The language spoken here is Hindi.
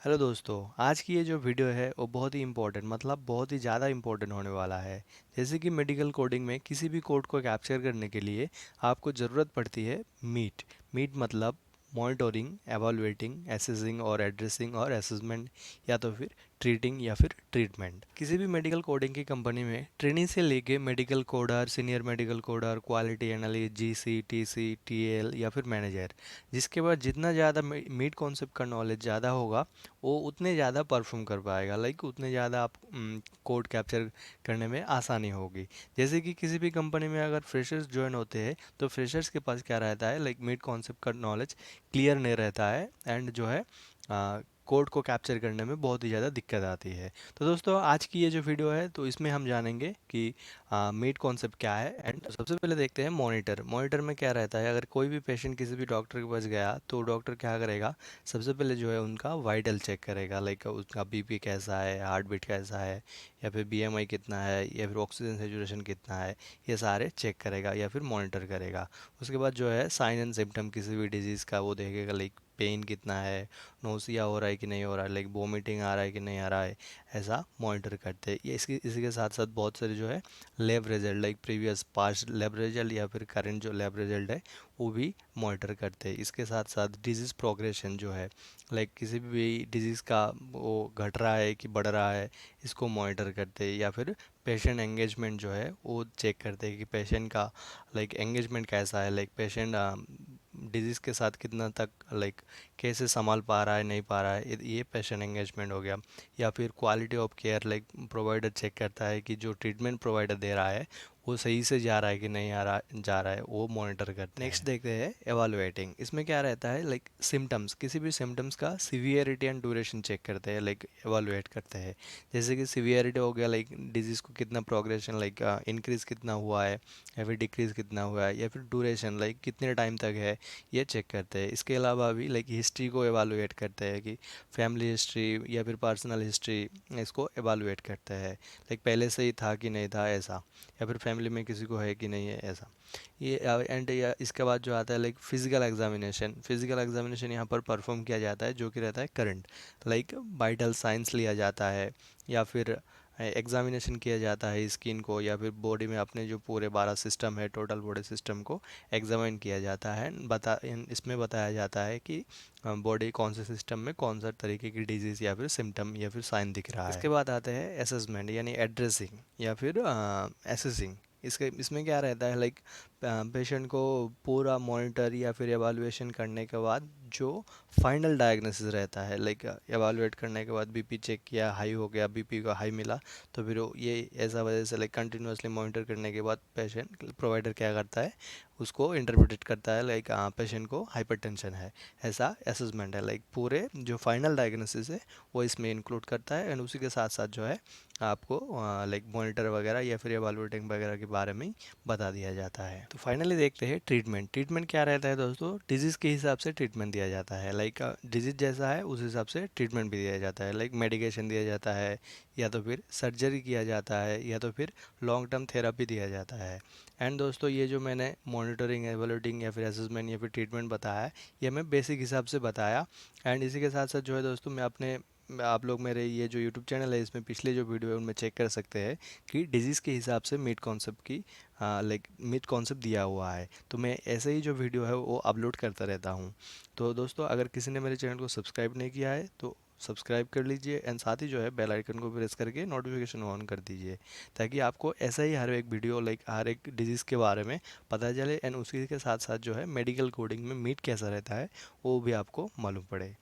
हेलो दोस्तों, आज की ये जो वीडियो है वो बहुत ही इम्पोर्टेंट बहुत ही ज़्यादा इम्पोर्टेंट होने वाला है। जैसे कि मेडिकल कोडिंग में किसी भी कोड को कैप्चर करने के लिए आपको ज़रूरत पड़ती है मीट। मीट मतलब मॉनिटरिंग, एवलुएटिंग, एसेसिंग और एड्रेसिंग और असेसमेंट, या तो फिर ट्रीटिंग या फिर ट्रीटमेंट। किसी भी मेडिकल कोडिंग की कंपनी में ट्रेनिंग से लेके medical coder, senior medical coder, quality analyst, GC, TC, TL या फिर मैनेजर, जिसके बाद जितना ज़्यादा मीट कॉन्सेप्ट का नॉलेज ज़्यादा होगा वो उतने ज़्यादा परफॉर्म कर पाएगा, उतने ज़्यादा आप कोड कैप्चर करने में आसानी होगी। जैसे कि किसी भी कंपनी में अगर फ्रेशर्स ज्वाइन होते हैं तो फ्रेशर्स के पास क्या रहता है, मिड कॉन्सेप्ट का नॉलेज क्लियर नहीं रहता है, एंड जो है कोड को कैप्चर करने में बहुत ही ज़्यादा दिक्कत आती है। तो दोस्तों, आज की ये जो वीडियो है तो इसमें हम जानेंगे कि मीट कॉन्सेप्ट क्या है। एंड सबसे पहले देखते हैं मॉनिटर। मॉनिटर में क्या रहता है, अगर कोई भी पेशेंट किसी भी डॉक्टर के पास गया तो डॉक्टर क्या करेगा, सबसे पहले जो है उनका वाइटल चेक करेगा, उसका बीपी कैसा है, हार्ट बीट कैसा है, या फिर बीएमआई कितना है, या फिर ऑक्सीजन सेचुरेशन कितना है, ये सारे चेक करेगा या फिर मॉनिटर करेगा। उसके बाद जो है साइन एंड सिम्टम किसी भी डिजीज़ का वो देखेगा, पेन कितना है, नोसिया हो रहा है कि नहीं हो रहा है, वोमिटिंग आ रहा है कि नहीं आ रहा है, ऐसा मॉनिटर करते हैं। ये इसी के साथ साथ बहुत सारे जो है lab result, previous past lab result या फिर करंट जो लैब रिजल्ट है वो भी मॉनिटर करते हैं। इसके साथ साथ डिजीज़ प्रोग्रेशन जो है, किसी भी डिजीज़ का वो घट रहा है कि बढ़ रहा है, इसको मॉनिटर करते हैं। या फिर पेशेंट एंगेजमेंट जो है वो चेक करते हैं कि पेशेंट का एंगेजमेंट कैसा है, पेशेंट डिजीज़ के साथ कितना तक कैसे संभाल पा रहा है, नहीं पा रहा है, ये पेशेंट एंगेजमेंट हो गया। या फिर quality of care, provider check करता है कि जो ट्रीटमेंट प्रोवाइडर दे रहा है वो सही से जा रहा है कि नहीं जा रहा है, वो मॉनिटर करते हैं। नेक्स्ट देखते हैं एवालुएटिंग। इसमें क्या रहता है, सिम्टम्स, किसी भी सिम्टम्स का सिवियरिटी एंड ड्यूरेशन चेक करते हैं, एवालुएट करते हैं। जैसे कि सिवियरिटी हो गया, डिजीज़ को कितना प्रोग्रेशन, इंक्रीज कितना हुआ है या फिर डिक्रीज कितना हुआ है, या फिर ड्यूरेशन कितने टाइम तक है, ये चेक करते हैं। इसके अलावा भी हिस्ट्री को एवालुएट करते हैं कि फैमिली हिस्ट्री या फिर पर्सनल हिस्ट्री, इसको एवालुएट करते हैं, पहले से ही था कि नहीं था ऐसा, या फिर फैमिली में किसी को है कि नहीं है ऐसा। ये एंड या इसके बाद जो आता है फिजिकल एग्जामिनेशन। फिजिकल एग्जामिनेशन यहाँ पर परफॉर्म किया जाता है जो कि रहता है करंट, वाइटल साइंस लिया जाता है, या फिर एग्जामिनेशन किया जाता है स्किन को, या फिर बॉडी में अपने जो पूरे 12 सिस्टम है, टोटल बॉडी सिस्टम को एग्जामिन किया जाता है। इसमें बताया जाता है कि बॉडी कौन से सिस्टम में कौन सा तरीके की डिजीज़ या फिर सिम्टम या फिर साइन दिख रहा है। इसके बाद आते हैं असेसमेंट यानी एड्रेसिंग या फिर एसेसिंग। इसमें क्या रहता है, पेशेंट को पूरा मॉनिटर या फिर एवालुएशन करने के बाद जो फाइनल डायग्नोसिस रहता है, एवालुएट करने के बाद बीपी चेक किया, हाई हो गया, बीपी को हाई मिला, तो फिर ये ऐसा वजह से कंटिन्यूसली मॉनिटर करने के बाद पेशेंट प्रोवाइडर क्या करता है, उसको इंटरप्रेट करता है पेशेंट को हाइपरटेंशन है, ऐसा असेसमेंट है। पूरे जो फाइनल डायग्नोसिस है वो इसमें इंक्लूड करता है। एंड उसी के साथ साथ जो है आपको मॉनिटर वगैरह या फिर एवालुएटिंग वगैरह के बारे में बता दिया जाता है। तो फाइनली देखते हैं ट्रीटमेंट। ट्रीटमेंट क्या रहता है दोस्तों, डिजीज़ के हिसाब से ट्रीटमेंट दिया जाता है, डिजीज़ जैसा है उस हिसाब से ट्रीटमेंट भी दिया जाता है, मेडिकेशन दिया जाता है, या तो फिर सर्जरी किया जाता है, या तो फिर लॉन्ग टर्म थेरापी दिया जाता है। एंड दोस्तों, ये जो मैंने मॉनिटरिंग, एवलुएटिंग या फिर असेसमेंट या फिर ट्रीटमेंट बताया है, ये मैं बेसिक हिसाब से बताया। एंड इसी के साथ साथ जो है दोस्तों, आप लोग मेरे ये जो यूट्यूब चैनल है इसमें पिछले जो वीडियो है उनमें चेक कर सकते हैं कि डिजीज़ के हिसाब से मीट कॉन्सेप्ट की मीट कॉन्सेप्ट दिया हुआ है। तो मैं ऐसे ही जो वीडियो है वो अपलोड करता रहता हूँ। तो दोस्तों, अगर किसी ने मेरे चैनल को सब्सक्राइब नहीं किया है तो सब्सक्राइब कर लीजिए, एंड साथ ही जो है बेल आइकन को प्रेस करके नोटिफिकेशन ऑन कर दीजिए, ताकि आपको ऐसा ही हर एक वीडियो, हर एक डिजीज़ के बारे में पता चले। एंड उसी के साथ साथ जो है मेडिकल कोडिंग में मीट कैसा रहता है वो भी आपको मालूम पड़े।